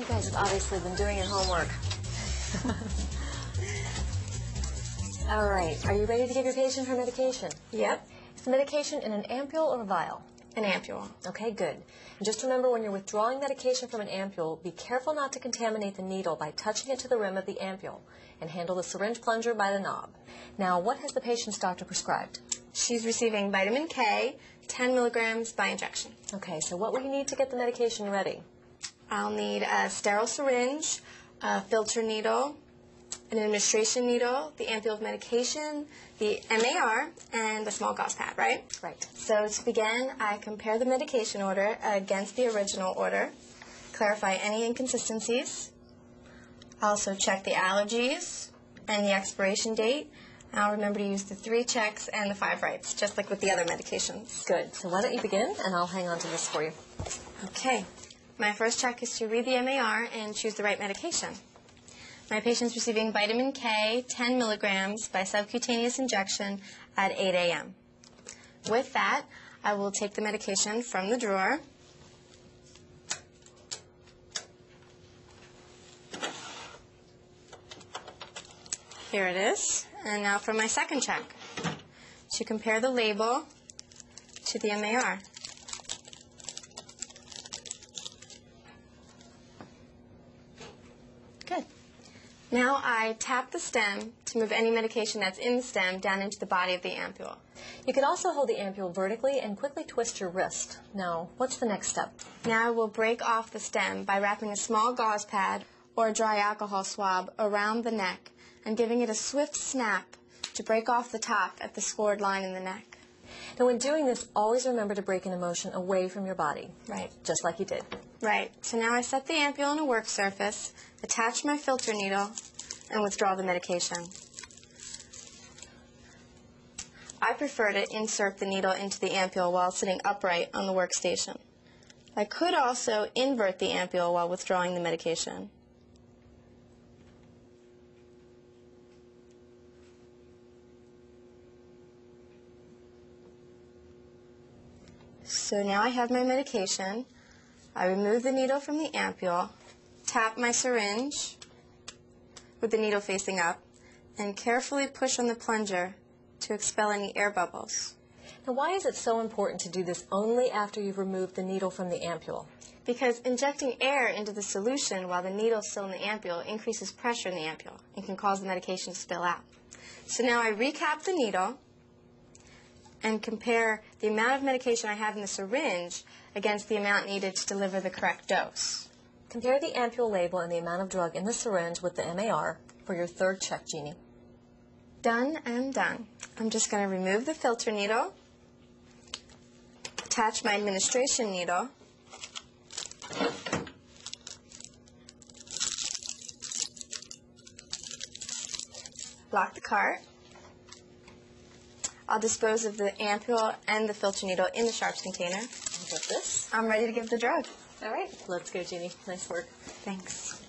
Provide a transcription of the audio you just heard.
You guys have obviously been doing your homework. All right, are you ready to give your patient her medication? Yep. Is the medication in an ampule or a vial? An ampule. Okay, good. And just remember, when you're withdrawing medication from an ampule, be careful not to contaminate the needle by touching it to the rim of the ampule, and handle the syringe plunger by the knob. Now, what has the patient's doctor prescribed? She's receiving vitamin K, 10 milligrams by injection. Okay, so what will you need to get the medication ready? I'll need a sterile syringe, a filter needle, an administration needle, the ampule of medication, the MAR, and a small gauze pad, right? Right. So to begin, I compare the medication order against the original order, clarify any inconsistencies. I also check the allergies and the expiration date. And I'll remember to use the 3 checks and the 5 writes, just like with the other medications. Good. So why don't you begin, and I'll hang on to this for you. Okay. My first check is to read the MAR and choose the right medication. My patient's receiving vitamin K, 10 milligrams by subcutaneous injection at 8 a.m. With that, I will take the medication from the drawer. Here it is. And now for my second check, to compare the label to the MAR. Good. Now I tap the stem to move any medication that's in the stem down into the body of the ampule. You can also hold the ampule vertically and quickly twist your wrist. Now, what's the next step? Now I will break off the stem by wrapping a small gauze pad or a dry alcohol swab around the neck and giving it a swift snap to break off the top at the scored line in the neck. Now, when doing this, always remember to break an emotion away from your body. Right. Just like you did. Right. So now I set the ampule on a work surface, attach my filter needle, and withdraw the medication. I prefer to insert the needle into the ampule while sitting upright on the workstation. I could also invert the ampule while withdrawing the medication. So now I have my medication. I remove the needle from the ampule, tap my syringe with the needle facing up, and carefully push on the plunger to expel any air bubbles. Now, why is it so important to do this only after you've removed the needle from the ampule? Because injecting air into the solution while the needle is still in the ampule increases pressure in the ampule and can cause the medication to spill out. So now I recap the needle and compare the amount of medication I have in the syringe against the amount needed to deliver the correct dose. Compare the ampule label and the amount of drug in the syringe with the MAR for your third check, Jeannie. Done and done. I'm just going to remove the filter needle, attach my administration needle, lock the cart. I'll dispose of the ampule and the filter needle in the sharps container. Got this. I'm ready to give the drug. All right, let's go, Jeannie. Nice work. Thanks.